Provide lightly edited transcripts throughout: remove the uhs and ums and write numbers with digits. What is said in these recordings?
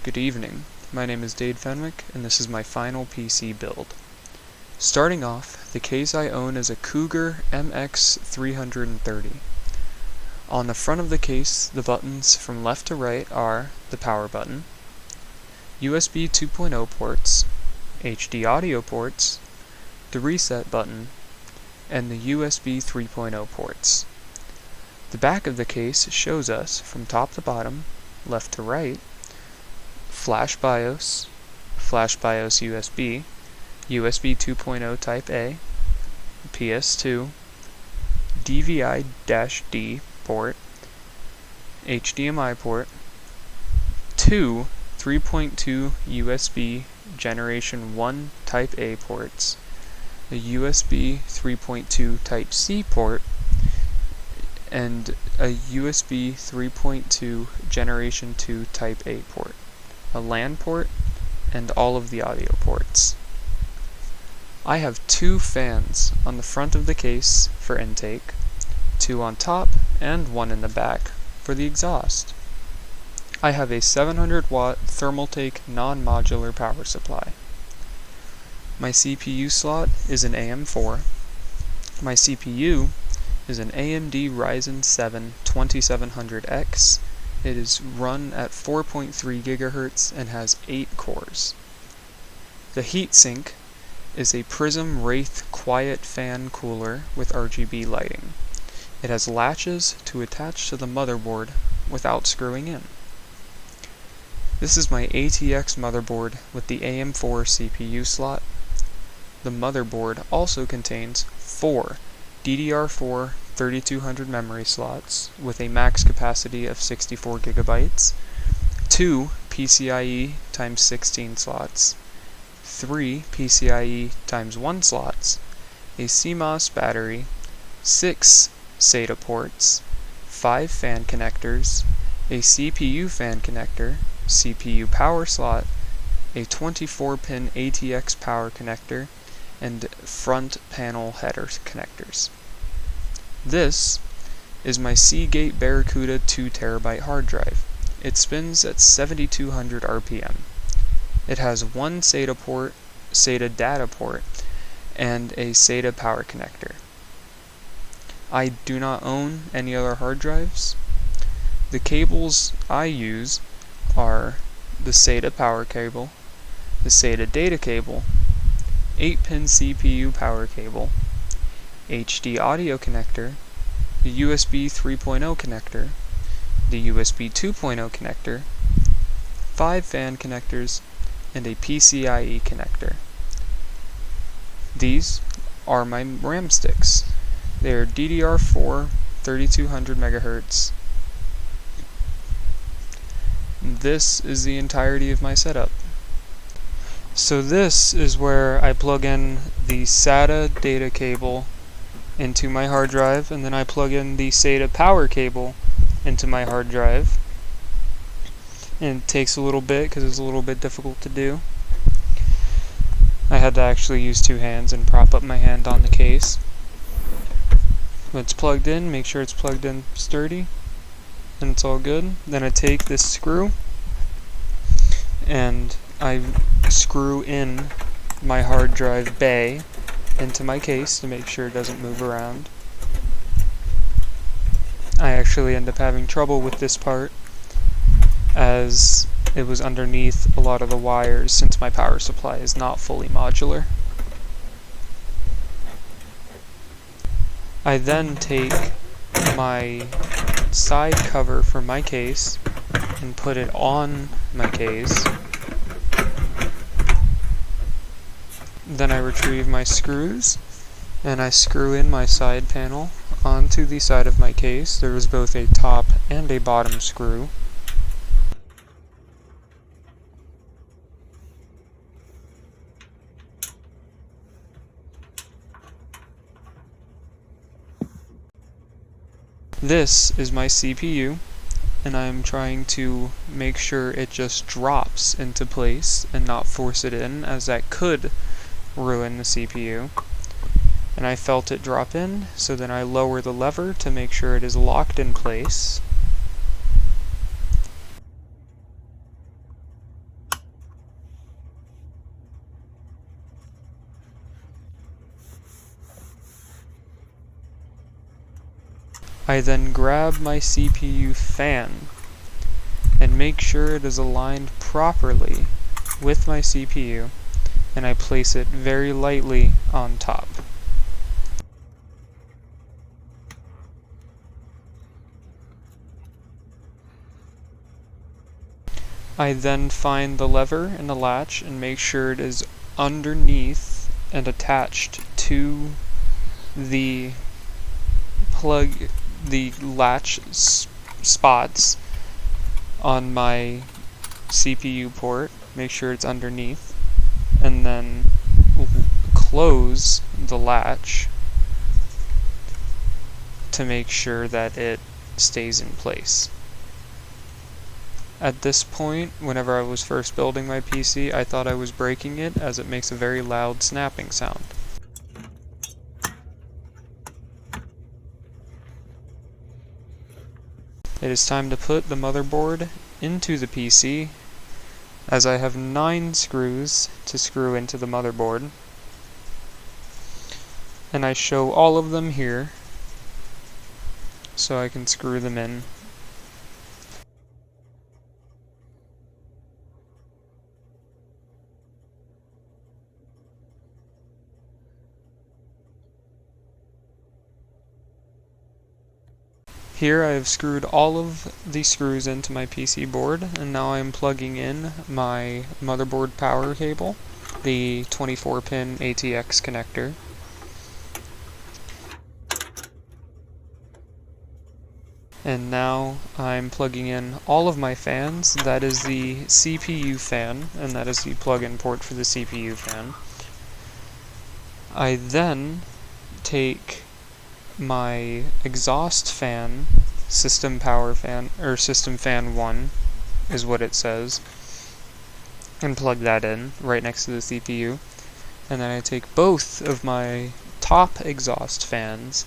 Good evening, my name is Dade Fenwick, and this is my final PC build. Starting off, the case I own is a Cougar MX330. On the front of the case, the buttons from left to right are the power button, USB 2.0 ports, HD audio ports, the reset button, and the USB 3.0 ports. The back of the case shows us, from top to bottom, left to right, Flash BIOS USB, USB 2.0 Type A, PS2, DVI-D port, HDMI port, two 3.2 USB Generation 1 Type A ports, a USB 3.2 Type C port, and a USB 3.2 Generation 2 Type A port, a LAN port, and all of the audio ports. I have two fans on the front of the case for intake, two on top and one in the back for the exhaust. I have a 700 watt Thermaltake non-modular power supply. My CPU slot is an AM4. My CPU is an AMD Ryzen 7 2700X. It is run at 4.3 GHz and has 8 cores. The heatsink is a Prism Wraith Quiet Fan Cooler with RGB lighting. It has latches to attach to the motherboard without screwing in. This is my ATX motherboard with the AM4 CPU slot. The motherboard also contains 4 DDR4 3200 memory slots with a max capacity of 64 GB, 2 PCIe x 16 slots, 3 PCIe x 1 slots, a CMOS battery, 6 SATA ports, 5 fan connectors, a CPU fan connector, CPU power slot, a 24-pin ATX power connector, and front panel header connectors. This is my Seagate Barracuda 2TB hard drive. It spins at 7200 RPM. It has one SATA data port, and a SATA power connector. I do not own any other hard drives. The cables I use are the SATA power cable, the SATA data cable, 8-pin CPU power cable, HD audio connector, the USB 3.0 connector, the USB 2.0 connector, 5 fan connectors, and a PCIe connector. These are my RAM sticks. They are DDR4 3200 MHz. This is the entirety of my setup. So this is where I plug in the SATA data cable into my hard drive, and then I plug in the SATA power cable into my hard drive. And it takes a little bit because it's a little bit difficult to do. I had to actually use two hands and prop up my hand on the case. When it's plugged in, make sure it's plugged in sturdy, and it's all good. Then I take this screw and I screw in my hard drive bay into my case to make sure it doesn't move around. I actually end up having trouble with this part as it was underneath a lot of the wires since my power supply is not fully modular. I then take my side cover for my case and put it on my case. Then I retrieve my screws and I screw in my side panel onto the side of my case. There is both a top and a bottom screw. This is my CPU, and I'm trying to make sure it just drops into place and not force it in, as that could ruin the CPU. And I felt it drop in, so then I lower the lever to make sure it is locked in place. I then grab my CPU fan and make sure it is aligned properly with my CPU, and I place it very lightly on top. I then find the lever and the latch and make sure it is underneath and attached to the latch spots on my CPU port. Make sure it's underneath, and then close the latch to make sure that it stays in place. At this point, whenever I was first building my PC, I thought I was breaking it, as it makes a very loud snapping sound. It is time to put the motherboard into the PC, as I have 9 screws to screw into the motherboard, and I show all of them here so I can screw them in. Here I have screwed all of the screws into my PC board, and now I am plugging in my motherboard power cable, the 24-pin ATX connector. And now I'm plugging in all of my fans. That is the CPU fan, and that is the plug-in port for the CPU fan. I then take my exhaust fan, system power fan, or system fan 1 is what it says, and plug that in right next to the CPU. And then I take both of my top exhaust fans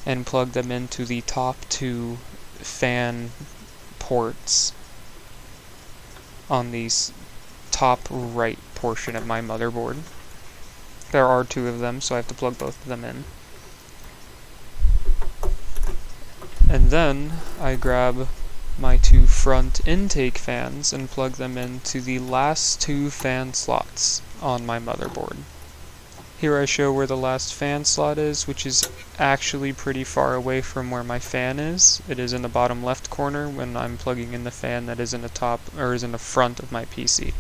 and plug them into the top 2 fan ports on the top right portion of my motherboard. There are 2 of them, so I have to plug both of them in. And then I grab my 2 front intake fans and plug them into the last 2 fan slots on my motherboard. Here I show where the last fan slot is, which is actually pretty far away from where my fan is. It is in the bottom left corner when I'm plugging in the fan that is in the top, or is in the front of my PC.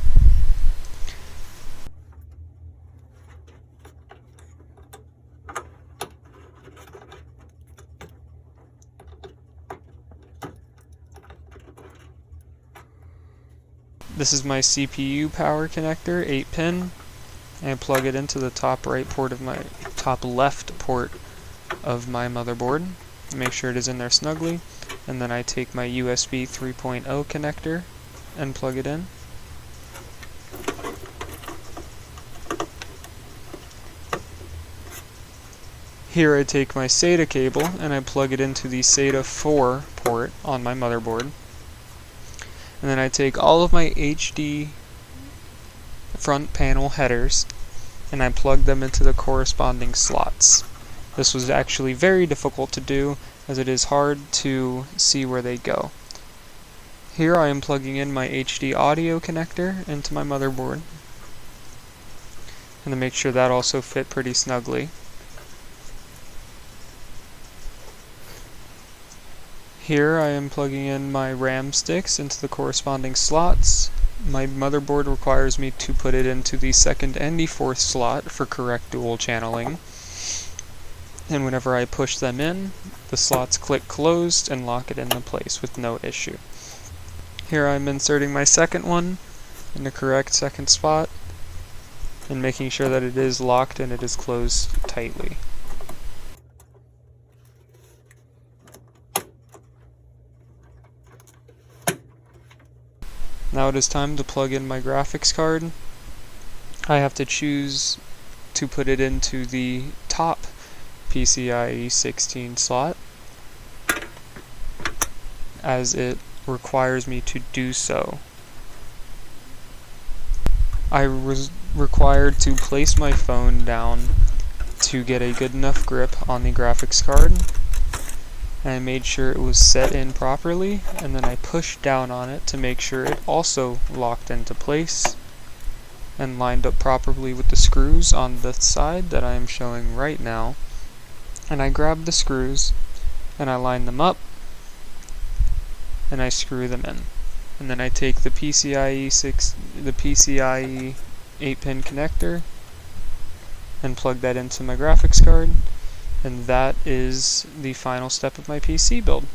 This is my CPU power connector, 8-pin. And I plug it into the top right port of my top left port of my motherboard. Make sure it is in there snugly. And then I take my USB 3.0 connector and plug it in. Here I take my SATA cable and I plug it into the SATA 4 port on my motherboard. And then I take all of my HD front panel headers and I plug them into the corresponding slots. This was actually very difficult to do, as it is hard to see where they go. Here I am plugging in my HD audio connector into my motherboard, and to make sure that also fit pretty snugly. Here I am plugging in my RAM sticks into the corresponding slots. My motherboard requires me to put it into the second and the fourth slot for correct dual channeling. And whenever I push them in, the slots click closed and lock it into place with no issue. Here I'm inserting my second one in the correct second spot and making sure that it is locked and it is closed tightly. Now it is time to plug in my graphics card. I have to choose to put it into the top PCIe 16 slot, as it requires me to do so. I was required to place my phone down to get a good enough grip on the graphics card, and I made sure it was set in properly, and then I pushed down on it to make sure it also locked into place and lined up properly with the screws on the side that I am showing right now. And I grab the screws and I line them up and I screw them in. And then I take the PCIe 8-pin connector and plug that into my graphics card, and that is the final step of my PC build.